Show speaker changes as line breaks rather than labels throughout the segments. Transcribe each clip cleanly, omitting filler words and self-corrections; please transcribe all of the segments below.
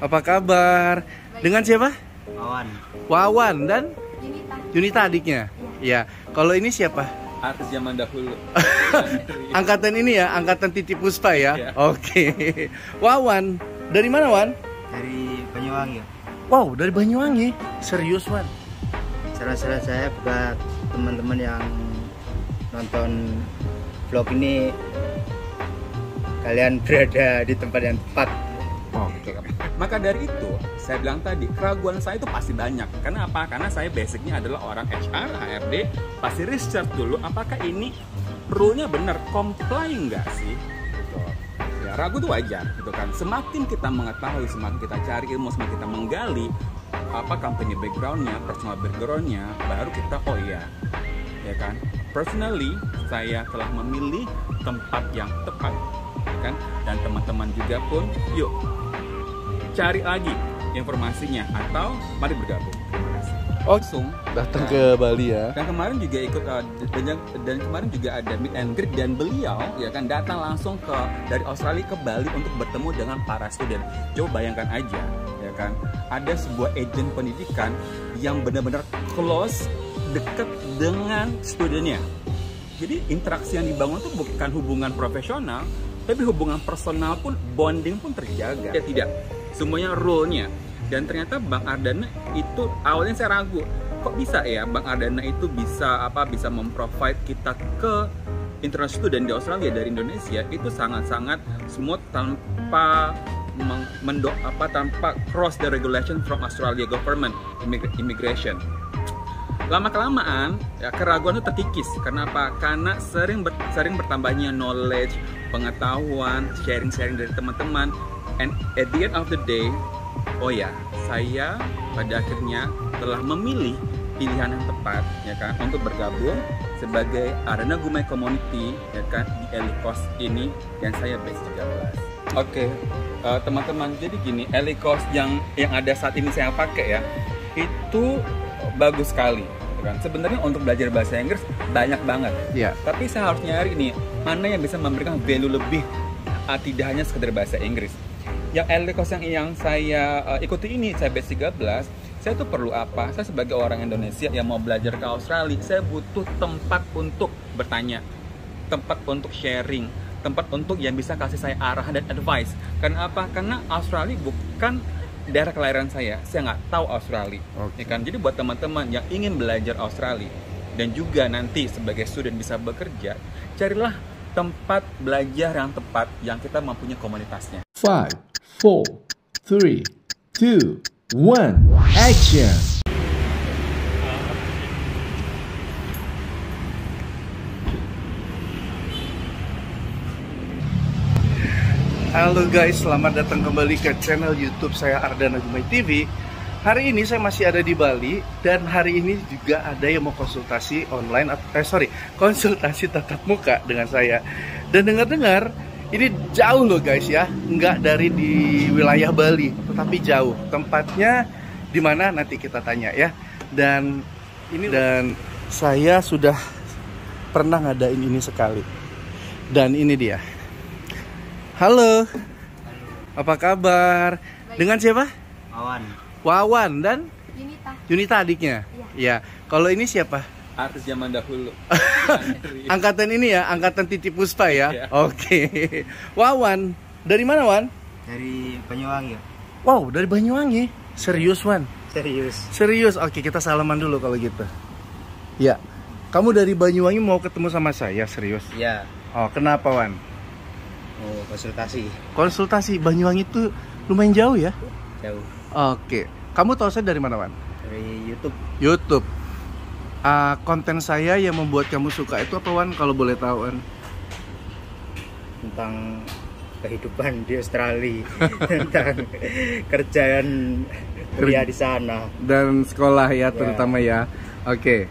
Apa kabar? Dengan siapa?
Wawan.
Wawan dan
Yunita.
Yunita adiknya. Ya. Kalau ini siapa?
Artis zaman dahulu.
Angkatan ini ya, angkatan Titi Puspa ya.
Iya.
Oke. Wawan, dari mana Wan?
Dari Banyuwangi.
Wow, dari Banyuwangi. Serius Wan?
Saran-saran saya buat teman-teman yang nonton vlog ini, kalian berada di tempat yang tepat.
Oke.
Maka dari itu, saya bilang tadi, keraguan saya itu pasti banyak. Karena apa? Karena saya basicnya adalah orang HR, HRD, pasti research dulu apakah ini rule-nya benar, comply nggak sih? Gitu. Ya, ragu itu wajar, gitu kan. Semakin kita mengetahui, semakin kita cari ilmu, semakin kita menggali apa company background-nya, personal background-nya, baru kita, oh iya, ya kan? Personally, saya telah memilih tempat yang tepat, ya kan? Dan teman-teman juga pun, yuk cari lagi informasinya atau mari bergabung.
Oh,
Langsung
datang ke Bali ya.
dan kemarin juga ikut dan kemarin juga ada meet and greet, dan beliau ya kan datang langsung dari Australia ke Bali untuk bertemu dengan para student. Coba bayangkan aja ya kan, ada sebuah agen pendidikan yang benar-benar close, dekat dengan studentnya. Jadi interaksi yang dibangun itu bukan hubungan profesional, tapi hubungan personal pun, bonding pun terjaga. Ya tidak, semuanya role-nya. Dan ternyata Bang Ardana itu awalnya saya ragu, kok bisa ya Bang Ardana itu bisa memprovide kita ke international student di Australia dari Indonesia itu sangat-sangat smooth tanpa tanpa cross the regulation from Australia government immigration. Lama-kelamaan ya, keraguan itu terkikis. Karena apa? Karena sering bertambahnya knowledge, pengetahuan, sharing dari teman-teman. And at the end of the day, oh ya, saya pada akhirnya telah memilih pilihan yang tepat ya kan untuk bergabung sebagai Ardana Gumai Community ya kan di Elikos ini, dan saya batch 13. Oke, teman-teman, jadi gini, Elikos yang ada saat ini saya pakai ya, itu bagus sekali kan. Sebenarnya untuk belajar bahasa Inggris banyak banget.
Ya.
Tapi saya harus nyari nih mana yang bisa memberikan value lebih, tidak hanya sekedar bahasa Inggris. Yang Elikos yang saya ikuti ini, saya batch 13, saya tuh perlu apa? Saya sebagai orang Indonesia yang mau belajar ke Australia, saya butuh tempat untuk bertanya, tempat untuk sharing, tempat untuk yang bisa kasih saya arahan dan advice. Karena apa? Karena Australia bukan daerah kelahiran saya nggak tahu Australia. Ya kan? Jadi buat teman-teman yang ingin belajar Australia dan juga nanti sebagai student bisa bekerja, carilah tempat belajar yang tepat yang kita mempunyai komunitasnya.
5, 4, 3, 2, 1, action!
Halo guys, selamat datang kembali ke channel YouTube saya Ardana Gumai TV. Hari ini saya masih ada di Bali, dan hari ini juga ada yang mau konsultasi online konsultasi tatap muka dengan saya. Dan dengar-dengar ini jauh loh guys ya, nggak dari di wilayah Bali, tetapi jauh. Tempatnya di mana nanti kita tanya ya. Dan saya sudah pernah ngadain ini sekali. Dan ini dia. Halo. Apa kabar?
Baik.
Dengan siapa?
Wawan.
Wawan dan
Yunita.
Yunita adiknya.
Iya.
Ya. Kalau ini siapa?
Artis zaman dahulu.
Angkatan ini ya, angkatan Titi Puspa ya.
Iya.
Oke. Wawan, dari mana Wan?
Dari Banyuwangi.
Wow, dari Banyuwangi. Serius Wan?
Serius.
Serius. Oke, kita salaman dulu kalau gitu. Ya. Kamu dari Banyuwangi mau ketemu sama saya, serius?
Ya,
Oh, kenapa Wan?
mau konsultasi.
Konsultasi. Banyuwangi itu lumayan jauh ya?
Jauh.
Oke. Kamu tahu saya dari mana Wan?
Dari YouTube.
YouTube. Konten saya yang membuat kamu suka itu apa Wan, kalau boleh tahu Wan?
Tentang kehidupan di Australia. Tentang kerjaan kuliah di sana.
Dan sekolah ya, terutama ya. Oke.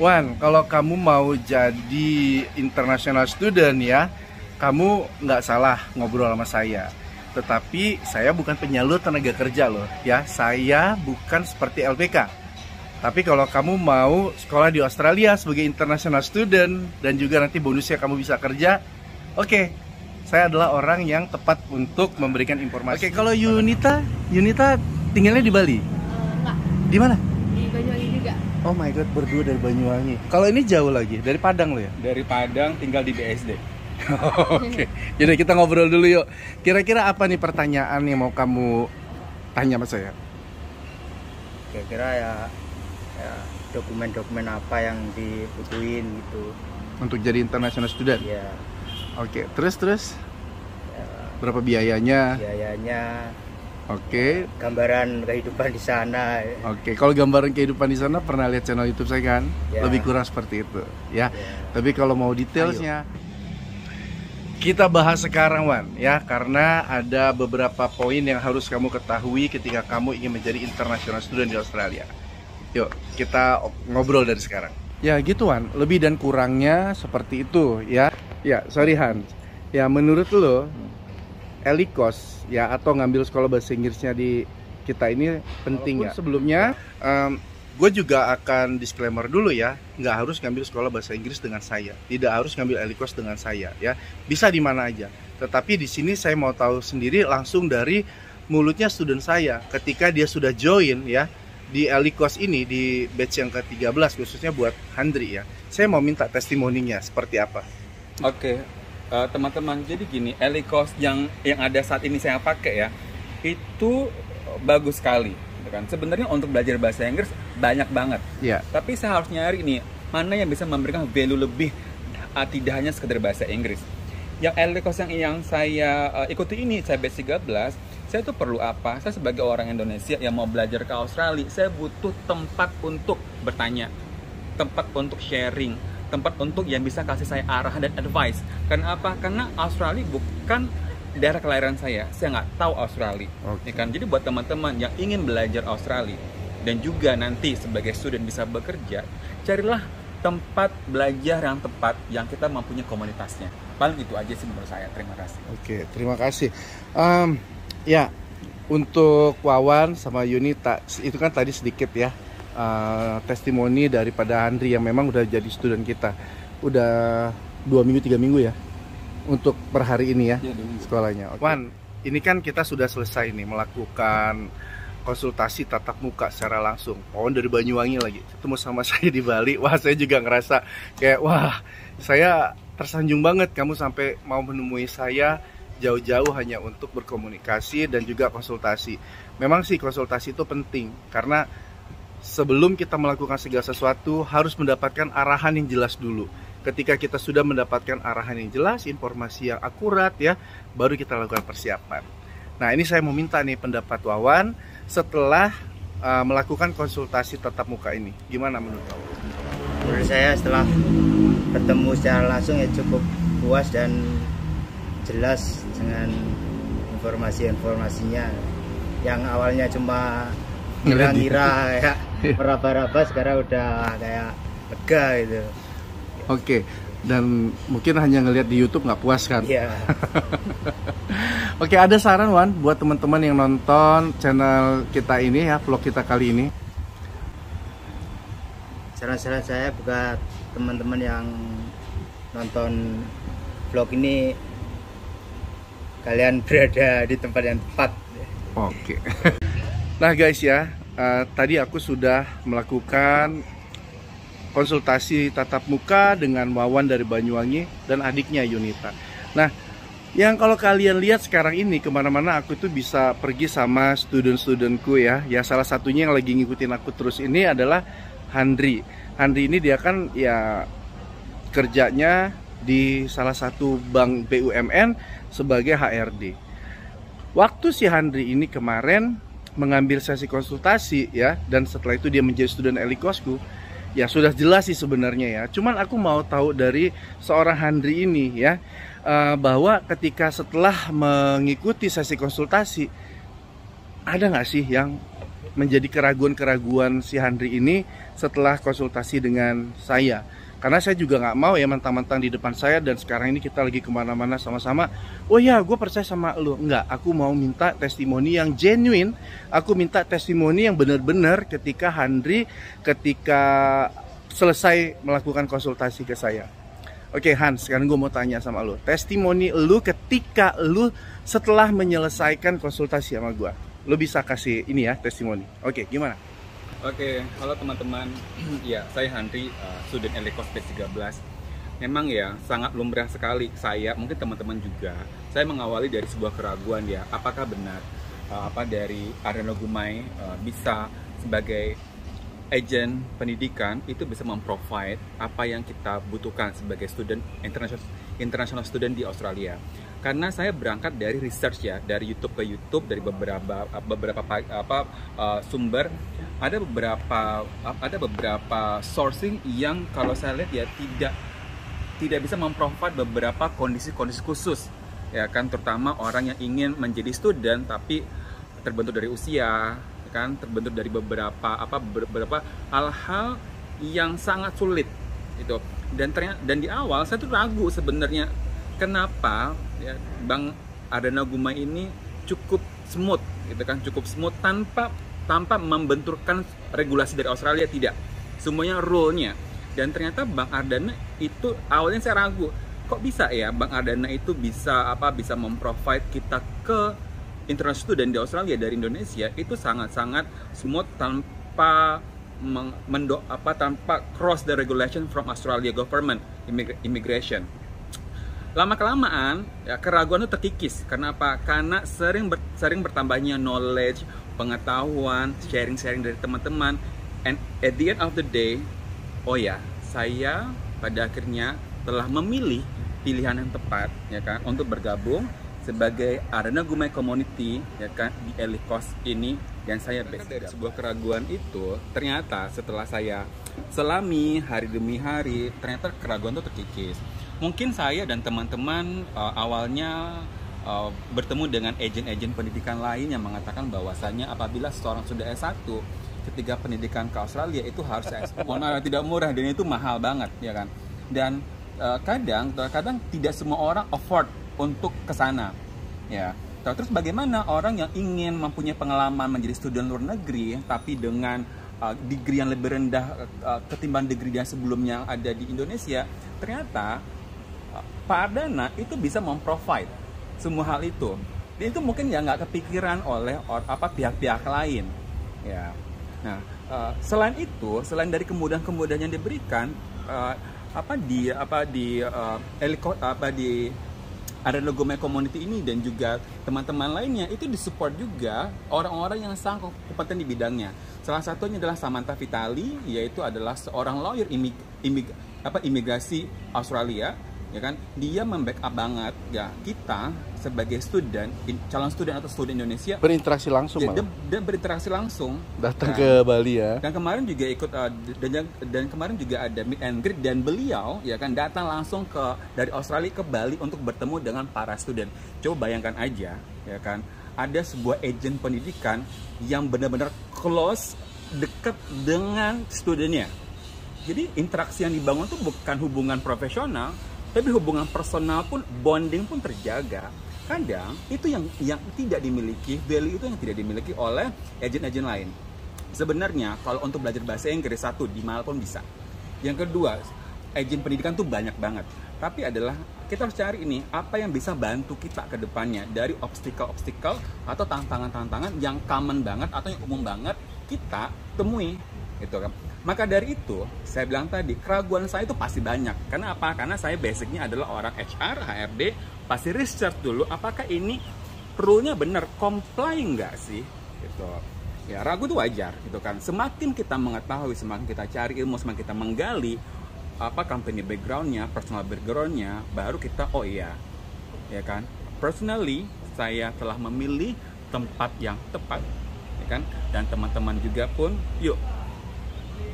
Wan, kalau kamu mau jadi international student ya, kamu nggak salah ngobrol sama saya. Tetapi saya bukan penyalur tenaga kerja loh ya. Saya bukan seperti LPK. Tapi kalau kamu mau sekolah di Australia sebagai international student dan juga nanti bonusnya kamu bisa kerja, oke, saya adalah orang yang tepat untuk memberikan informasi. Oke, kalau Yunita tinggalnya di Bali?
Enggak,
Di mana?
di Banyuwangi juga.
Oh my god, berdua dari Banyuwangi. Kalau ini jauh lagi, dari Padang lo ya?
Dari Padang tinggal di BSD.
Oke, jadi kita ngobrol dulu yuk. Kira-kira apa nih pertanyaan yang mau kamu tanya sama saya?
Kira-kira ya dokumen-dokumen apa yang dibutuhin gitu.
Untuk jadi international student?
Ya,
Oke, terus?
ya
Berapa biayanya?
biayanya,
Oke,
gambaran kehidupan di sana.
oke. Kalau gambaran kehidupan di sana pernah lihat channel YouTube saya kan?
Ya.
Lebih kurang seperti itu, ya.
Ya.
Tapi kalau mau detailsnya, kita bahas sekarang, Wan, ya, karena ada beberapa poin yang harus kamu ketahui ketika kamu ingin menjadi international student di Australia. Yuk, kita ngobrol dari sekarang. Ya, gitu, Wan. Lebih dan kurangnya seperti itu, ya. Ya, sorry Hans. Ya, menurut lo, ELICOS, ya, atau ngambil sekolah bahasa Inggrisnya di kita ini penting ya? Sebelumnya, gue juga akan disclaimer dulu ya, nggak harus ngambil sekolah bahasa Inggris dengan saya, tidak harus ngambil ELICOS dengan saya, ya, bisa di mana aja. Tetapi di sini saya mau tahu sendiri langsung dari mulutnya student saya, ketika dia sudah join ya di ELICOS ini di batch yang ke-13 khususnya buat Handri ya. Saya mau minta testimoninya seperti apa.
Oke, teman-teman, jadi gini, ELICOS yang ada saat ini saya pakai ya, itu bagus sekali. Kan sebenarnya untuk belajar bahasa Inggris banyak banget,
Ya.
tapi saya harus nyari nih mana yang bisa memberikan value lebih, tidak hanya sekedar bahasa Inggris. Yang ELICOS yang saya ikuti ini, saya batch 13, saya tuh perlu apa? Saya sebagai orang Indonesia yang mau belajar ke Australia, saya butuh tempat untuk bertanya, tempat untuk sharing, tempat untuk yang bisa kasih saya arahan dan advice. Karena apa? Karena Australia bukan daerah kelahiran saya nggak tahu Australia.
Oke.
Ya kan? Jadi buat teman-teman yang ingin belajar Australia dan juga nanti sebagai student bisa bekerja, carilah tempat belajar yang tepat yang kita mempunyai komunitasnya. Paling itu aja sih menurut saya. Terima kasih.
Oke, terima kasih. Ya, untuk Wawan sama Yunita itu kan tadi sedikit ya testimoni daripada Andri yang memang udah jadi student kita. Udah 2 minggu 3 minggu ya untuk per hari ini ya,
Ya, dulu.
sekolahnya. Wan, ini kan kita sudah selesai nih melakukan konsultasi tatap muka secara langsung. Wawan dari Banyuwangi lagi ketemu sama saya di Bali. Wah, saya juga ngerasa kayak wah, saya tersanjung banget kamu sampai mau menemui saya jauh-jauh hanya untuk berkomunikasi dan juga konsultasi. Memang sih konsultasi itu penting karena sebelum kita melakukan segala sesuatu harus mendapatkan arahan yang jelas dulu. Ketika kita sudah mendapatkan arahan yang jelas, informasi yang akurat ya, baru kita lakukan persiapan. Nah, ini saya mau minta nih pendapat Wawan setelah melakukan konsultasi tatap muka ini. Gimana menurut kamu?
Menurut saya setelah bertemu secara langsung ya cukup puas dan jelas dengan informasi-informasinya. Yang awalnya cuma ngira-ngira ya meraba-raba, sekarang udah kayak lega gitu.
Oke, dan mungkin hanya ngelihat di YouTube nggak puas kan?
Iya.
Oke, ada saran Wan buat teman-teman yang nonton channel kita ini ya, vlog kita kali ini?
Saran-saran saya buat teman-teman yang nonton vlog ini, kalian berada di tempat yang tepat.
Oke. Nah guys ya, tadi aku sudah melakukan konsultasi tatap muka dengan Wawan dari Banyuwangi dan adiknya Yunita. Nah, yang kalau kalian lihat sekarang ini kemana-mana aku tuh bisa pergi sama student-studentku ya. Ya salah satunya yang lagi ngikutin aku terus ini adalah Handri. Handri ini dia kan ya kerjanya di salah satu bank BUMN sebagai HRD. Waktu si Handri ini kemarin mengambil sesi konsultasi ya, dan setelah itu dia menjadi student ELICOSku, ya sudah jelas sih sebenarnya ya. Cuman aku mau tahu dari seorang Handri ini ya, bahwa ketika setelah mengikuti sesi konsultasi, ada nggak sih yang menjadi keraguan-keraguan si Handri ini setelah konsultasi dengan saya? Karena saya juga nggak mau ya mentang-mentang di depan saya dan sekarang ini kita lagi kemana-mana sama-sama, oh ya gue percaya sama lo. Enggak, aku mau minta testimoni yang genuine. Aku minta testimoni yang benar-benar ketika Handri ketika selesai melakukan konsultasi ke saya. Oke Hans, sekarang gue mau tanya sama lu. Testimoni lu ketika lu setelah menyelesaikan konsultasi sama gue, lu bisa kasih ini ya, testimoni. Oke, gimana?
Oke, halo teman-teman. Ya, saya Henry, student Elikos B13. Memang ya, sangat lumrah sekali saya, mungkin teman-teman juga. Saya mengawali dari sebuah keraguan ya, apakah benar dari Ardana Gumai bisa sebagai agen pendidikan itu bisa memprovide apa yang kita butuhkan sebagai student international student di Australia. Karena saya berangkat dari research ya, dari YouTube ke YouTube, dari beberapa sumber, ada beberapa sourcing yang kalau saya lihat ya tidak bisa memprovide beberapa kondisi-kondisi khusus ya kan, terutama orang yang ingin menjadi student tapi terbentur dari usia kan, terbentur dari beberapa hal-hal yang sangat sulit itu. Dan di awal saya tuh ragu sebenarnya kenapa ya, Bang Ardana Gumai ini cukup smooth gitu kan, cukup smooth tanpa membenturkan regulasi dari Australia, tidak, semuanya rule-nya. Dan ternyata Bang Ardana itu awalnya saya ragu, kok bisa ya Bang Ardana itu bisa memprovide kita ke international student di Australia dari Indonesia itu sangat-sangat smooth tanpa tanpa cross the regulation from Australia government immigration. Lama-kelamaan ya, keraguan itu terkikis. Kenapa? Karena sering bertambahnya knowledge, pengetahuan, sharing dari teman-teman, and at the end of the day, oh ya, saya pada akhirnya telah memilih pilihan yang tepat ya kan untuk bergabung sebagai Ardana Gumai Community ya kan di Elikos ini. Dan saya dari sebuah keraguan itu ternyata setelah saya selami hari demi hari, ternyata keraguan itu terkikis. Mungkin saya dan teman-teman awalnya bertemu dengan agen-agen pendidikan lain yang mengatakan bahwasanya apabila seseorang sudah S1 ketika pendidikan ke Australia itu harus S1. Tidak murah dan itu mahal banget ya kan. Dan kadang tidak semua orang afford untuk ke sana ya. Terus bagaimana orang yang ingin mempunyai pengalaman menjadi student luar negeri tapi dengan degree yang lebih rendah ketimbang degree yang sebelumnya ada di Indonesia? Ternyata Pak Ardana itu bisa memprovide semua hal itu. Dan itu mungkin ya nggak kepikiran oleh pihak-pihak lain ya. Nah, selain itu, selain dari kemudahan-kemudahan yang diberikan di Ardana Gumai Community ini dan juga teman-teman lainnya itu disupport juga orang-orang yang sangat kompeten di bidangnya. Salah satunya adalah Samantha Vitali, yaitu adalah seorang lawyer imigrasi Australia ya kan. Dia membackup banget ya kita sebagai calon student atau student Indonesia
Berinteraksi langsung
ya, dan berinteraksi langsung
datang ke Bali ya.
Dan kemarin juga ikut dan kemarin juga ada meet and greet, dan beliau ya kan datang langsung dari Australia ke Bali untuk bertemu dengan para student. Coba bayangkan aja ya kan, ada sebuah agen pendidikan yang benar-benar close, dekat dengan studentnya. Jadi interaksi yang dibangun itu bukan hubungan profesional, tapi hubungan personal pun, bonding pun terjaga. Kadang itu yang tidak dimiliki, value itu yang tidak dimiliki oleh agen-agen lain. Sebenarnya kalau untuk belajar bahasa Inggris, satu, di mana pun bisa. Yang kedua, agen pendidikan tuh banyak banget. Tapi adalah kita harus cari ini apa yang bisa bantu kita ke depannya dari obstacle atau tantangan-tantangan yang common banget atau yang umum banget kita temui gitu kan. Maka dari itu, saya bilang tadi, keraguan saya itu pasti banyak. Karena apa? Karena saya basicnya adalah orang HR, HRD, pasti research dulu apakah ini rule-nya benar, comply nggak sih? Gitu. Ya, ragu itu wajar, gitu kan. Semakin kita mengetahui, semakin kita cari ilmu, semakin kita menggali apa company background-nya, personal background-nya, baru kita, oh iya, ya kan. Personally, saya telah memilih tempat yang tepat, ya kan. Dan teman-teman juga pun, yuk,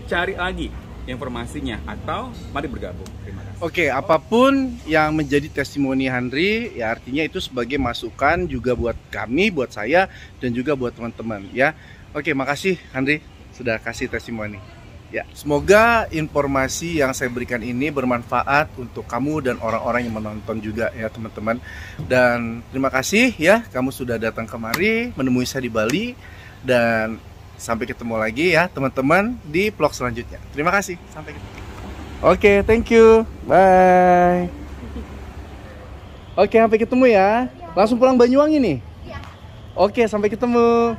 cari lagi informasinya atau mari bergabung. Terima kasih.
Oke, apapun yang menjadi testimoni Henry, ya artinya itu sebagai masukan juga buat kami, buat saya, dan juga buat teman-teman ya. Oke, makasih Henry sudah kasih testimoni. Ya, semoga informasi yang saya berikan ini bermanfaat untuk kamu dan orang-orang yang menonton juga ya teman-teman. Dan terima kasih ya, kamu sudah datang kemari menemui saya di Bali, dan sampai ketemu lagi ya teman-teman di vlog selanjutnya. Terima kasih, sampai ketemu. Oke, thank you. Bye. Oke, sampai ketemu ya. Langsung pulang Banyuwangi nih? Iya. Oke, sampai ketemu.